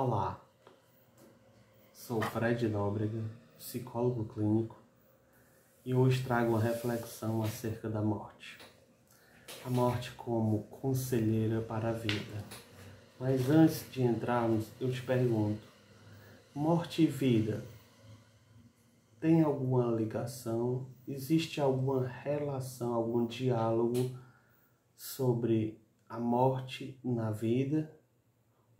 Olá, sou Fred Nóbrega, psicólogo clínico, e hoje trago uma reflexão acerca da morte. A morte como conselheira para a vida. Mas antes de entrarmos, eu te pergunto, morte e vida tem alguma ligação? Existe alguma relação, algum diálogo sobre a morte na vida?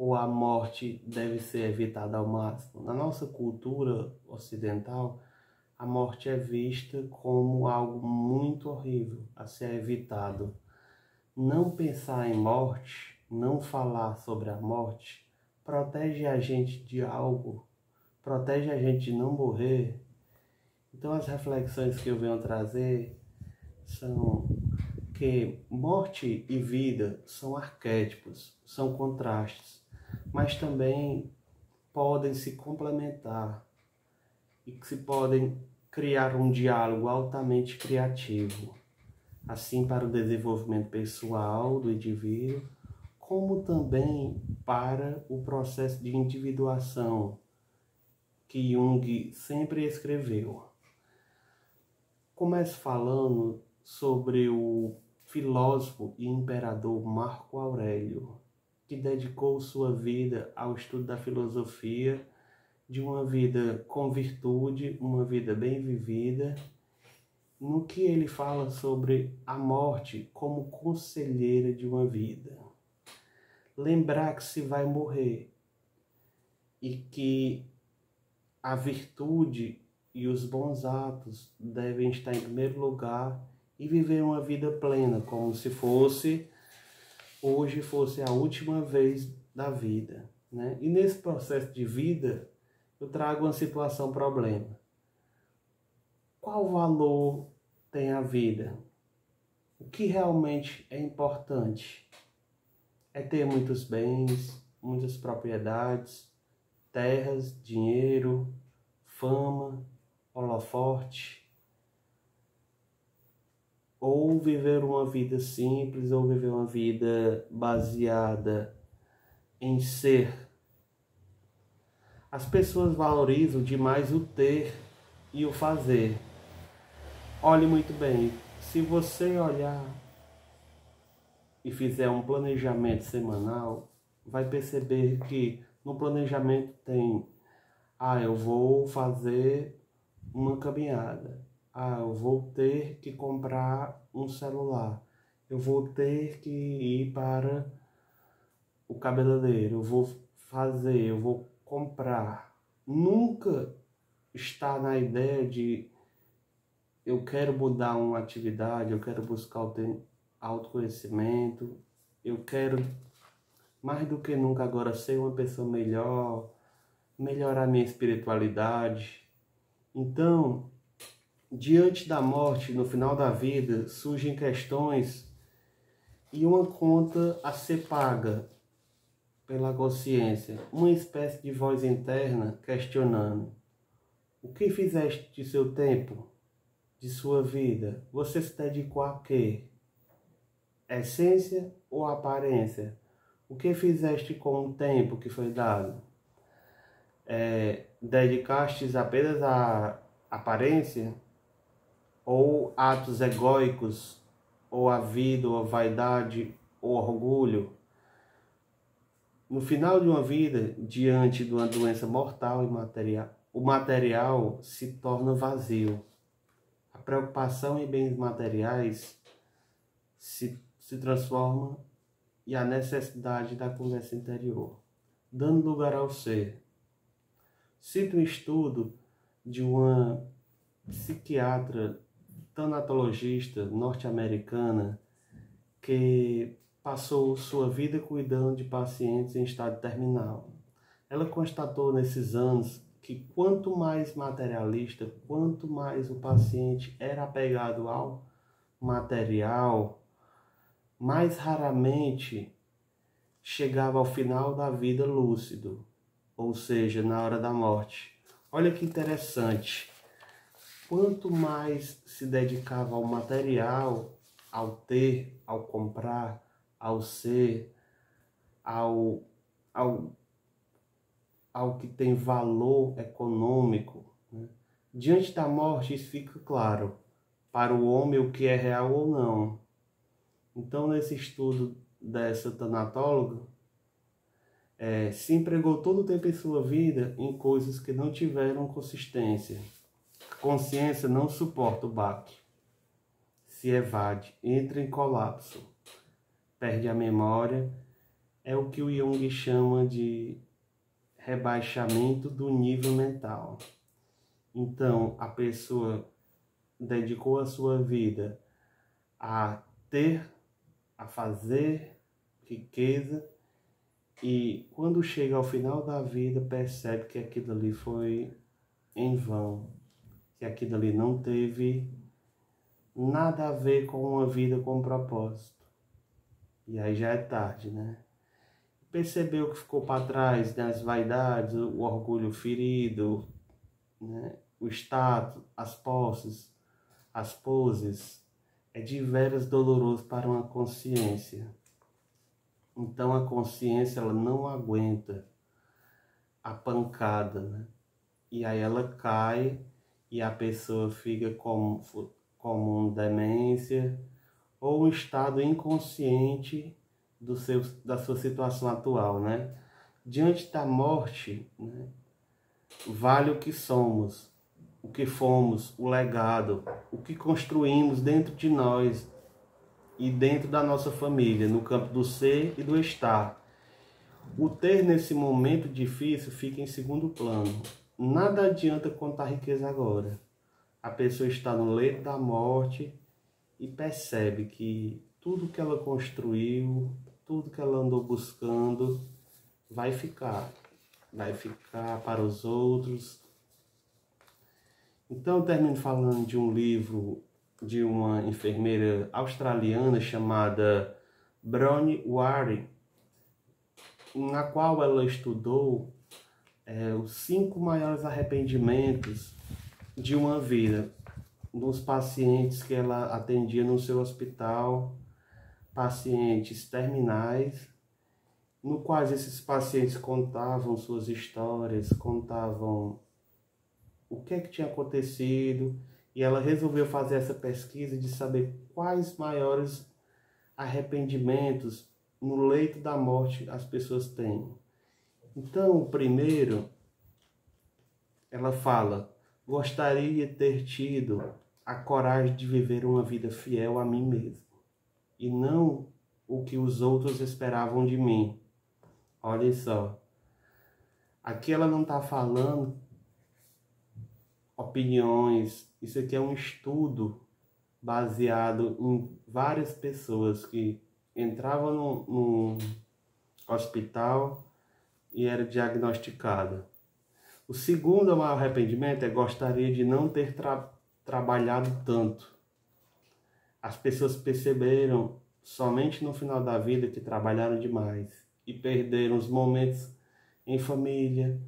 Ou a morte deve ser evitada ao máximo? Na nossa cultura ocidental, a morte é vista como algo muito horrível a ser evitado. Não pensar em morte, não falar sobre a morte, protege a gente de algo, protege a gente de não morrer. Então as reflexões que eu venho trazer são que morte e vida são arquétipos, são contrastes, mas também podem se complementar e que se podem criar um diálogo altamente criativo, assim para o desenvolvimento pessoal do indivíduo, como também para o processo de individuação que Jung sempre escreveu. Começo falando sobre o filósofo e imperador Marco Aurélio, que dedicou sua vida ao estudo da filosofia, de uma vida com virtude, uma vida bem vivida, no que ele fala sobre a morte como conselheira de uma vida. Lembrar que se vai morrer e que a virtude e os bons atos devem estar em primeiro lugar e viver uma vida plena, como se hoje fosse a última vez da vida, né? E nesse processo de vida, eu trago uma situação problema. Qual valor tem a vida? O que realmente é importante? É ter muitos bens, muitas propriedades, terras, dinheiro, fama, holofote? Ou viver uma vida simples, ou viver uma vida baseada em ser? As pessoas valorizam demais o ter e o fazer. Olhe muito bem, se você olhar e fizer um planejamento semanal, vai perceber que no planejamento tem: eu vou fazer uma caminhada, eu vou ter que comprar um celular, eu vou ter que ir para o cabeleireiro, eu vou comprar. Nunca está na ideia de eu quero mudar uma atividade, eu quero buscar o autoconhecimento, eu quero mais do que nunca agora ser uma pessoa melhor, melhorar minha espiritualidade. Então, diante da morte, no final da vida, surgem questões e uma conta a ser paga pela consciência, uma espécie de voz interna questionando: o que fizeste de seu tempo, de sua vida? Você se dedicou a quê? Essência ou aparência? O que fizeste com o tempo que foi dado? Dedicastes apenas à aparência? Ou atos egóicos? Ou a vida, ou a vaidade, ou orgulho? No final de uma vida, diante de uma doença mortal e material, o material se torna vazio. A preocupação em bens materiais se transforma e a necessidade da conversa interior, dando lugar ao ser. Cito um estudo de uma psiquiatra tanatologista norte-americana que passou sua vida cuidando de pacientes em estado terminal. Ela constatou nesses anos que quanto mais materialista, quanto mais o paciente era apegado ao material, mais raramente chegava ao final da vida lúcido, ou seja, na hora da morte. Olha que interessante. Quanto mais se dedicava ao material, ao ter, ao comprar, ao ser, ao ao que tem valor econômico, né? Diante da morte, isso fica claro para o homem o que é real ou não. Então, nesse estudo dessa tanatóloga, se empregou todo o tempo em sua vida em coisas que não tiveram consistência. A consciência não suporta o baque, se evade, entra em colapso, perde a memória. É o que o Jung chama de rebaixamento do nível mental. Então, a pessoa dedicou a sua vida a ter, a fazer riqueza, e quando chega ao final da vida percebe que aquilo ali foi em vão, que aquilo ali não teve nada a ver com uma vida com propósito. E aí já é tarde, né? Percebeu que ficou para trás, né, as vaidades, o orgulho ferido, né, o status, as posses, as poses. É de veras doloroso para uma consciência. Então a consciência ela não aguenta a pancada, né? E aí ela cai e a pessoa fica como uma demência ou um estado inconsciente da sua situação atual, né? Diante da morte, né, vale o que somos, o que fomos, o legado, o que construímos dentro de nós e dentro da nossa família, no campo do ser e do estar. O ter nesse momento difícil fica em segundo plano. Nada adianta contar riqueza agora. A pessoa está no leito da morte e percebe que tudo que ela construiu, tudo que ela andou buscando, vai ficar para os outros. Então eu termino falando de um livro de uma enfermeira australiana chamada Bronnie Ware, na qual ela estudou os 5 maiores arrependimentos de uma vida nos pacientes que ela atendia no seu hospital, pacientes terminais, no quais esses pacientes contavam suas histórias, contavam o que tinha acontecido, e ela resolveu fazer essa pesquisa de saber quais maiores arrependimentos no leito da morte as pessoas têm. Então, o primeiro, ela fala: gostaria de ter tido a coragem de viver uma vida fiel a mim mesmo, e não o que os outros esperavam de mim. Olha só, aqui ela não está falando opiniões, isso aqui é um estudo baseado em várias pessoas que entravam no hospital e era diagnosticada. O segundo maior arrependimento é: gostaria de não ter trabalhado tanto. As pessoas perceberam somente no final da vida que trabalharam demais e perderam os momentos em família,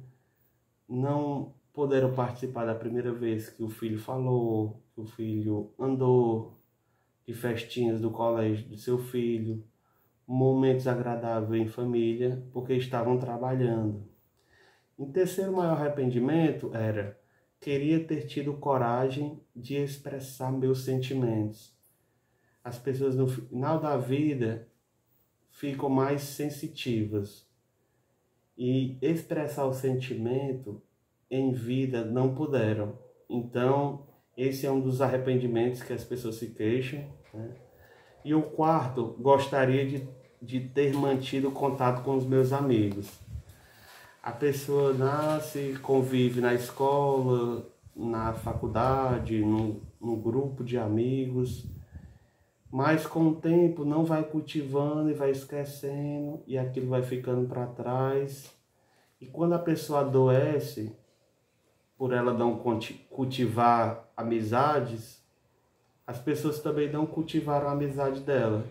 não puderam participar da primeira vez que o filho falou, que o filho andou, de festinhas do colégio do seu filho, momentos agradáveis em família, porque estavam trabalhando. O terceiro maior arrependimento era: queria ter tido coragem de expressar meus sentimentos. As pessoas no final da vida ficam mais sensitivas e expressar o sentimento em vida não puderam. Então, esse é um dos arrependimentos que as pessoas se queixam, né? E o quarto: gostaria de ter mantido contato com os meus amigos. A pessoa nasce, convive na escola, na faculdade, no grupo de amigos, mas com o tempo não vai cultivando e vai esquecendo, e aquilo vai ficando para trás. E quando a pessoa adoece, por ela não cultivar amizades, as pessoas também não cultivaram a amizade dela.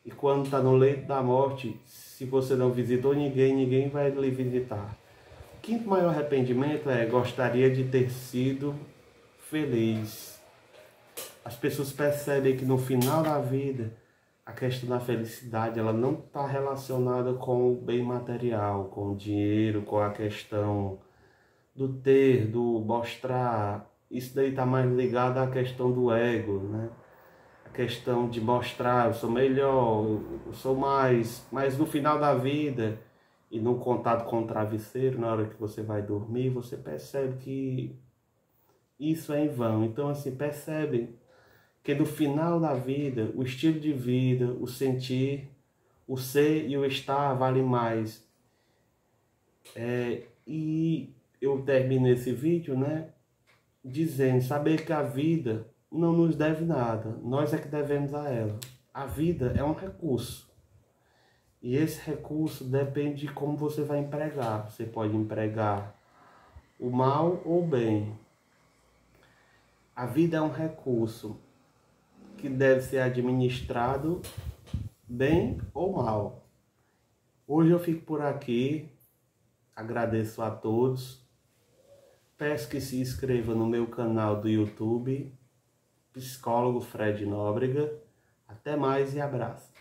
E quando está no leito da morte, se você não visitou ninguém, ninguém vai lhe visitar. O quinto maior arrependimento é: gostaria de ter sido feliz. As pessoas percebem que no final da vida a questão da felicidade, ela não está relacionada com o bem material, com o dinheiro, com a questão do ter, do mostrar. Isso daí está mais ligado à questão do ego, né? A questão de mostrar, eu sou melhor, eu sou mais. Mas no final da vida, e no contato com o travesseiro, na hora que você vai dormir, você percebe que isso é em vão. Então, assim, percebe que no final da vida, o estilo de vida, o sentir, o ser e o estar vale mais. E eu termino esse vídeo, né, dizendo, saber que a vida não nos deve nada, nós é que devemos a ela. A vida é um recurso. E esse recurso depende de como você vai empregar. Você pode empregar o mal ou o bem. A vida é um recurso que deve ser administrado bem ou mal. Hoje eu fico por aqui. Agradeço a todos. Peço que se inscreva no meu canal do YouTube, Psicólogo Fred Nóbrega. Até mais e abraço.